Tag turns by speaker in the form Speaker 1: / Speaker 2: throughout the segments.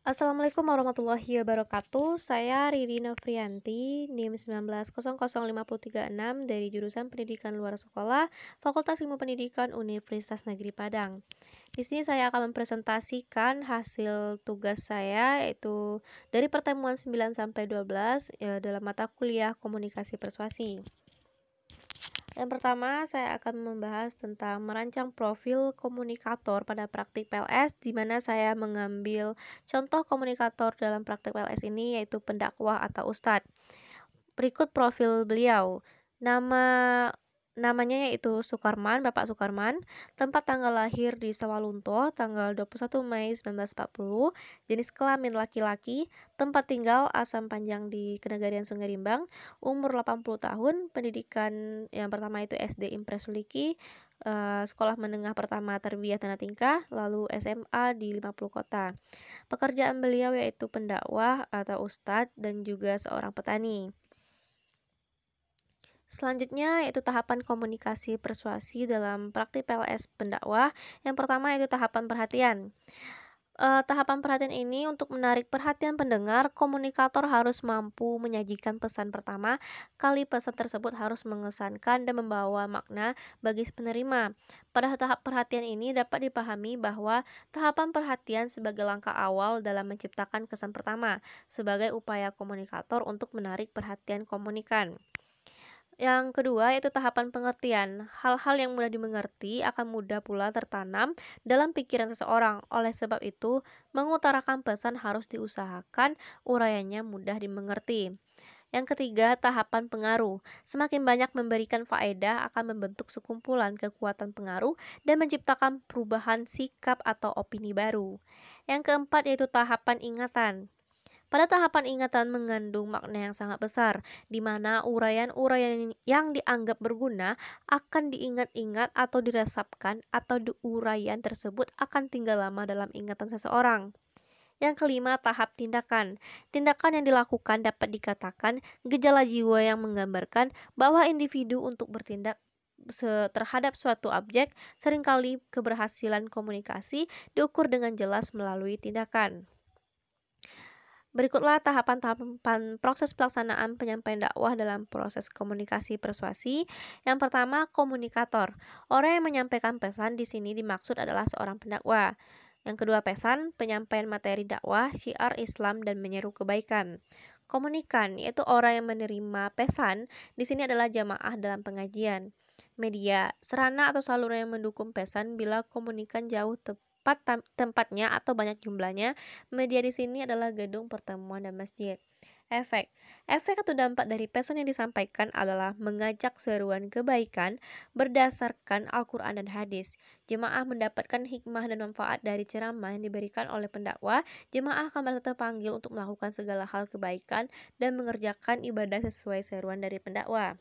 Speaker 1: Assalamualaikum warahmatullahi wabarakatuh. Saya Riri Novrianti, NIM 19005036 dari jurusan Pendidikan Luar Sekolah, Fakultas Ilmu Pendidikan Universitas Negeri Padang. Di sini saya akan mempresentasikan hasil tugas saya yaitu dari pertemuan 9 sampai 12 dalam mata kuliah Komunikasi Persuasi. Yang pertama, saya akan membahas tentang merancang profil komunikator pada praktik PLS, di mana saya mengambil contoh komunikator dalam praktik PLS ini yaitu pendakwah atau ustadz. Berikut profil beliau. Namanya yaitu Sukarman, Bapak Sukarman. Tempat tanggal lahir di Sawalunto, tanggal 21 Mei 1940. Jenis kelamin laki-laki. Tempat tinggal Asam Panjang di Kenegarian Sungai Rimbang. Umur 80 tahun. Pendidikan yang pertama itu SD Impres Suliki. Sekolah menengah pertama Tarbiyah Tana Tingkah, lalu SMA di 50 kota. Pekerjaan beliau yaitu pendakwah atau ustadz dan juga seorang petani. Selanjutnya yaitu tahapan komunikasi persuasi dalam praktik PLS pendakwah. Yang pertama yaitu tahapan perhatian. Tahapan perhatian ini untuk menarik perhatian pendengar, komunikator harus mampu menyajikan pesan pertama kali. Pesan tersebut harus mengesankan dan membawa makna bagi penerima. Pada tahap perhatian ini dapat dipahami bahwa tahapan perhatian sebagai langkah awal dalam menciptakan kesan pertama, sebagai upaya komunikator untuk menarik perhatian komunikan. Yang kedua yaitu tahapan pengertian. Hal-hal yang mudah dimengerti akan mudah pula tertanam dalam pikiran seseorang. Oleh sebab itu, mengutarakan pesan harus diusahakan uraiannya mudah dimengerti. Yang ketiga, tahapan pengaruh. Semakin banyak memberikan faedah akan membentuk sekumpulan kekuatan pengaruh dan menciptakan perubahan sikap atau opini baru. Yang keempat yaitu tahapan ingatan. Pada tahapan ingatan mengandung makna yang sangat besar, di mana uraian-uraian yang dianggap berguna akan diingat-ingat atau diresapkan, atau uraian tersebut akan tinggal lama dalam ingatan seseorang. Yang kelima, tahap tindakan. Tindakan yang dilakukan dapat dikatakan gejala jiwa yang menggambarkan bahwa individu untuk bertindak terhadap suatu objek. Seringkali keberhasilan komunikasi diukur dengan jelas melalui tindakan. Berikutlah tahapan-tahapan proses pelaksanaan penyampaian dakwah dalam proses komunikasi persuasi. Yang pertama, komunikator. Orang yang menyampaikan pesan di sini dimaksud adalah seorang pendakwah. Yang kedua, pesan, penyampaian materi dakwah, syiar Islam dan menyeru kebaikan. Komunikan, yaitu orang yang menerima pesan, di sini adalah jamaah dalam pengajian. Media, sarana atau saluran yang mendukung pesan bila komunikan jauh tempatnya atau banyak jumlahnya. Media di sini adalah gedung pertemuan dan masjid. Efek atau dampak dari pesan yang disampaikan adalah mengajak seruan kebaikan berdasarkan Al-Quran dan hadis. Jemaah mendapatkan hikmah dan manfaat dari ceramah yang diberikan oleh pendakwah. Jemaah akan merasa terpanggil untuk melakukan segala hal kebaikan dan mengerjakan ibadah sesuai seruan dari pendakwah.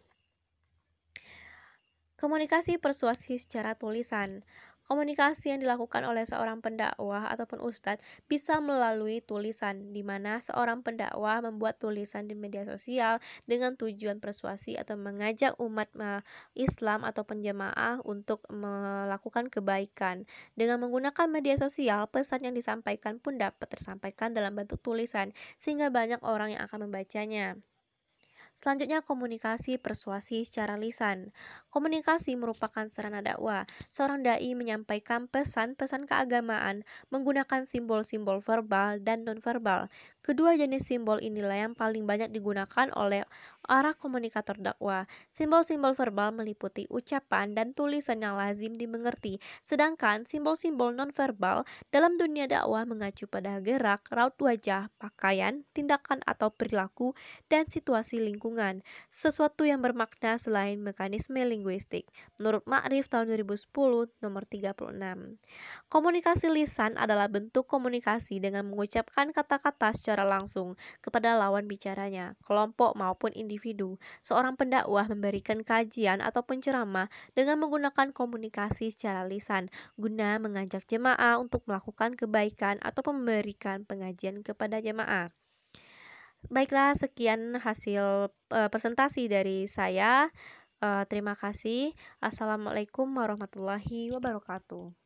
Speaker 1: Komunikasi persuasi secara tulisan. Komunikasi yang dilakukan oleh seorang pendakwah ataupun ustadz bisa melalui tulisan, di mana seorang pendakwah membuat tulisan di media sosial dengan tujuan persuasi atau mengajak umat Islam atau penjamaah untuk melakukan kebaikan. Dengan menggunakan media sosial, pesan yang disampaikan pun dapat tersampaikan dalam bentuk tulisan, sehingga banyak orang yang akan membacanya. Selanjutnya, komunikasi persuasi secara lisan. Komunikasi merupakan sarana dakwah. Seorang dai menyampaikan pesan-pesan keagamaan menggunakan simbol-simbol verbal dan nonverbal. Kedua jenis simbol inilah yang paling banyak digunakan oleh arah komunikator dakwah. Simbol-simbol verbal meliputi ucapan dan tulisan yang lazim dimengerti, sedangkan simbol-simbol nonverbal dalam dunia dakwah mengacu pada gerak, raut wajah, pakaian, tindakan atau perilaku, dan situasi lingkungan, sesuatu yang bermakna selain mekanisme linguistik. Menurut Ma'rif tahun 2010 nomor 36. Komunikasi lisan adalah bentuk komunikasi dengan mengucapkan kata-kata secara langsung kepada lawan bicaranya, kelompok maupun individu. Seorang pendakwah memberikan kajian atau penceramah dengan menggunakan komunikasi secara lisan guna mengajak jemaah untuk melakukan kebaikan atau memberikan pengajian kepada jemaah. Baiklah, sekian hasil presentasi dari saya. Terima kasih. Assalamualaikum warahmatullahi wabarakatuh.